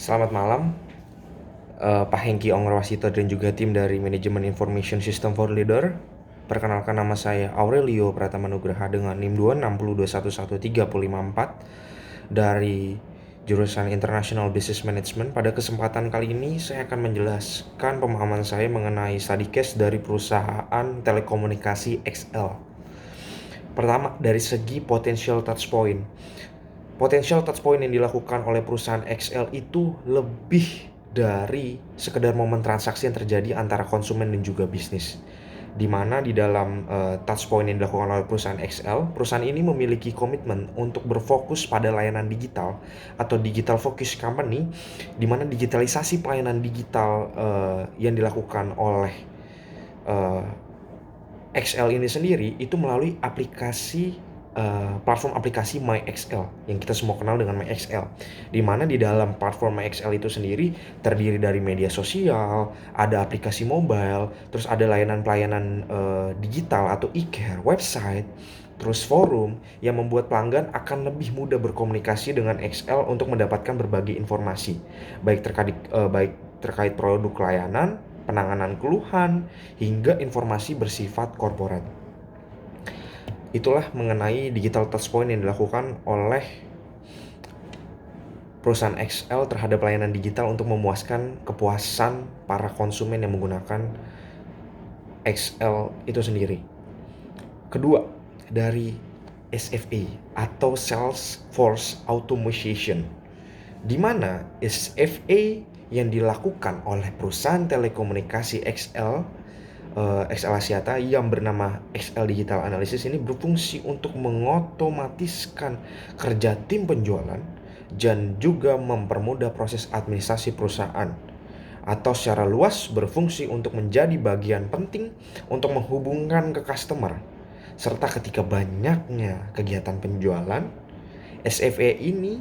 Selamat malam, Pak Hengki Ongrawasito dan juga tim dari Manajemen Information System for Leader. Perkenalkan, nama saya Aurelio Pratama Nugraha dengan NIM 26021135554 dari jurusan International Business Management. Pada kesempatan kali ini saya akan menjelaskan pemahaman saya mengenai study case dari perusahaan telekomunikasi XL. Pertama, dari segi potential touchpoint. Potential touchpoint yang dilakukan oleh perusahaan XL itu lebih dari sekedar momen transaksi yang terjadi antara konsumen dan juga bisnis. Di mana di dalam touchpoint yang dilakukan oleh perusahaan XL, perusahaan ini memiliki komitmen untuk berfokus pada layanan digital atau digital focus company, di mana digitalisasi pelayanan digital yang dilakukan oleh uh, XL ini sendiri itu melalui platform aplikasi MyXL yang kita semua kenal dengan MyXL, di mana di dalam platform MyXL itu sendiri terdiri dari media sosial, ada aplikasi mobile, terus ada layanan-pelayanan digital atau e-care, website, terus forum yang membuat pelanggan akan lebih mudah berkomunikasi dengan XL untuk mendapatkan berbagai informasi, baik terkait produk layanan, penanganan keluhan, hingga informasi bersifat korporat. Itulah mengenai digital touchpoint yang dilakukan oleh perusahaan XL terhadap layanan digital untuk memuaskan kepuasan para konsumen yang menggunakan XL itu sendiri. Kedua, dari SFA atau Salesforce Automation, di mana SFA yang dilakukan oleh perusahaan telekomunikasi XL Axiata yang bernama XL Digital Analysis ini berfungsi untuk mengotomatiskan kerja tim penjualan dan juga mempermudah proses administrasi perusahaan, atau secara luas berfungsi untuk menjadi bagian penting untuk menghubungkan ke customer. Serta ketika banyaknya kegiatan penjualan, SFA ini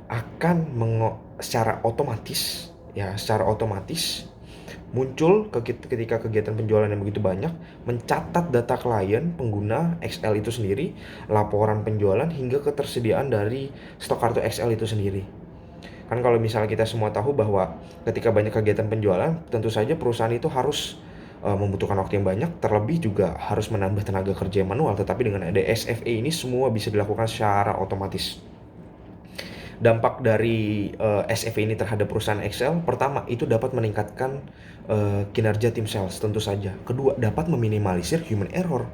akan secara otomatis muncul ketika kegiatan penjualan yang begitu banyak, mencatat data klien pengguna XL itu sendiri, laporan penjualan, hingga ketersediaan dari stok kartu XL itu sendiri. Kan kalau misalnya kita semua tahu bahwa ketika banyak kegiatan penjualan, tentu saja perusahaan itu harus membutuhkan waktu yang banyak, terlebih juga harus menambah tenaga kerja yang manual. Tetapi dengan ada SFA ini semua bisa dilakukan secara otomatis. Dampak dari SFA ini terhadap perusahaan XL, pertama itu dapat meningkatkan kinerja tim sales tentu saja. Kedua, dapat meminimalisir human error.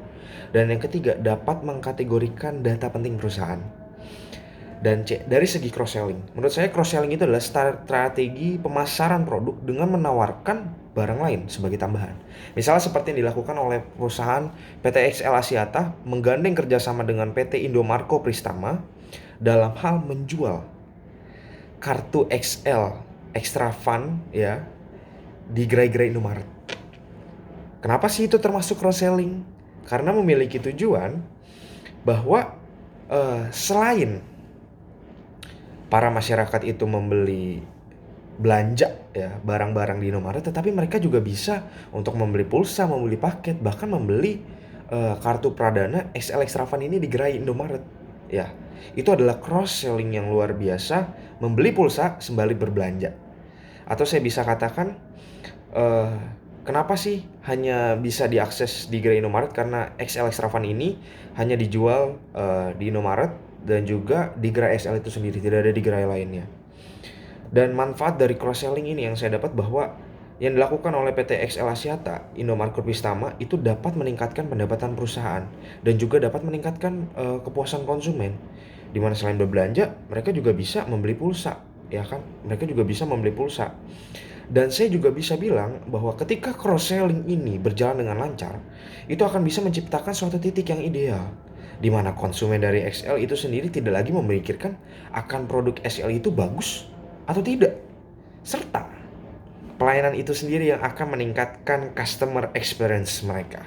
Dan yang ketiga, dapat mengkategorikan data penting perusahaan. Dan dari segi cross-selling, menurut saya cross-selling itu adalah strategi pemasaran produk dengan menawarkan barang lain sebagai tambahan. Misalnya seperti yang dilakukan oleh perusahaan PT XL Axiata menggandeng kerjasama dengan PT Indomarko Pristama dalam hal menjual kartu XL Extra Fun ya di gerai-gerai Indomaret. Kenapa sih itu termasuk cross-selling? Karena memiliki tujuan bahwa selain para masyarakat itu membeli belanja ya barang-barang di Indomaret, tetapi mereka juga bisa untuk membeli pulsa, membeli paket, bahkan membeli kartu Pradana XL Extra Fun ini di gerai Indomaret. Ya, itu adalah cross selling yang luar biasa, membeli pulsa sembari berbelanja. Atau saya bisa katakan kenapa sih hanya bisa diakses di gerai Indomaret? Karena XL Extra Fun ini hanya dijual di Indomaret dan juga di gerai XL itu sendiri, tidak ada di gerai lainnya. Dan manfaat dari cross selling ini yang saya dapat bahwa yang dilakukan oleh PT XL Axiata, Indomaret Pristama itu dapat meningkatkan pendapatan perusahaan dan juga dapat meningkatkan kepuasan konsumen. Di mana selain berbelanja, mereka juga bisa membeli pulsa, ya kan? Mereka juga bisa membeli pulsa. Dan saya juga bisa bilang bahwa ketika cross selling ini berjalan dengan lancar, itu akan bisa menciptakan suatu titik yang ideal, di mana konsumen dari XL itu sendiri tidak lagi memikirkan akan produk XL itu bagus atau tidak, serta pelayanan itu sendiri yang akan meningkatkan customer experience mereka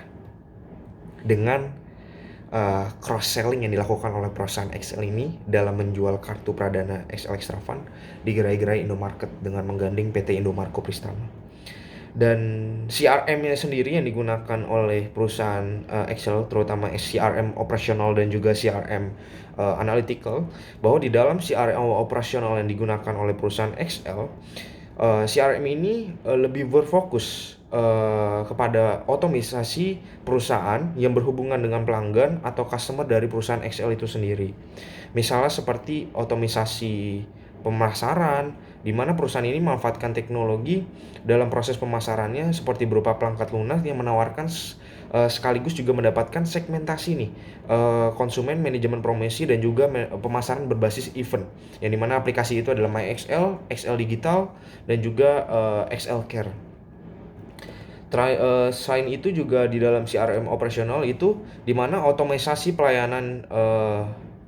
dengan cross selling yang dilakukan oleh perusahaan XL ini dalam menjual kartu Pradana XL Extra Fun di gerai-gerai Indomarket dengan menggandeng PT Indomarko Pristama. Dan CRM-nya sendiri yang digunakan oleh perusahaan Excel, terutama CRM operasional dan juga CRM analytical, bahwa di dalam CRM operasional yang digunakan oleh perusahaan Excel, CRM ini lebih berfokus kepada otomatisasi perusahaan yang berhubungan dengan pelanggan atau customer dari perusahaan Excel itu sendiri. Misalnya seperti otomatisasi pemasaran, di mana perusahaan ini memanfaatkan teknologi dalam proses pemasarannya seperti berupa perangkat lunak yang menawarkan sekaligus juga mendapatkan segmentasi nih konsumen, manajemen promosi dan juga pemasaran berbasis event, yang dimana aplikasi itu adalah MyXL, XL Digital dan juga XL Care. Selain itu juga di dalam CRM operasional itu dimana otomatisasi pelayanan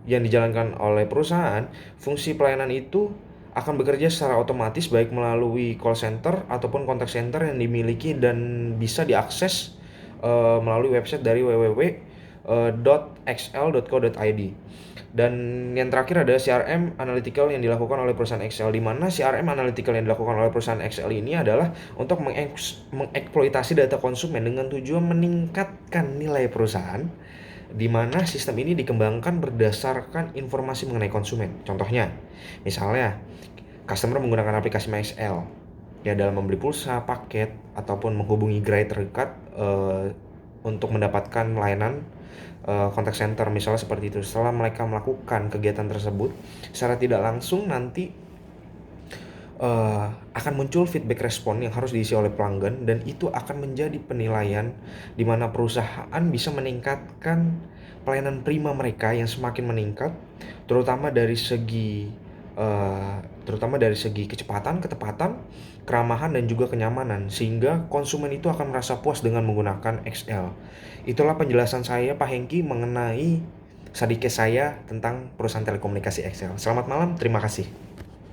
yang dijalankan oleh perusahaan, fungsi pelayanan itu akan bekerja secara otomatis baik melalui call center ataupun contact center yang dimiliki dan bisa diakses melalui website dari www.xl.co.id. Dan yang terakhir ada CRM analytical yang dilakukan oleh perusahaan Excel, di mana CRM analytical yang dilakukan oleh perusahaan Excel ini adalah untuk mengeksploitasi data konsumen dengan tujuan meningkatkan nilai perusahaan, di mana sistem ini dikembangkan berdasarkan informasi mengenai konsumen. Contohnya, misalnya customer menggunakan aplikasi MyXL ya dalam membeli pulsa, paket, ataupun menghubungi gerai terdekat untuk mendapatkan layanan contact center misalnya seperti itu. Setelah mereka melakukan kegiatan tersebut, secara tidak langsung nanti akan muncul feedback respon yang harus diisi oleh pelanggan, dan itu akan menjadi penilaian di mana perusahaan bisa meningkatkan pelayanan prima mereka yang semakin meningkat, terutama dari segi kecepatan, ketepatan, keramahan dan juga kenyamanan, sehingga konsumen itu akan merasa puas dengan menggunakan XL. Itulah penjelasan saya Pak Hengki mengenai sedikit saya tentang perusahaan telekomunikasi XL. Selamat malam, terima kasih.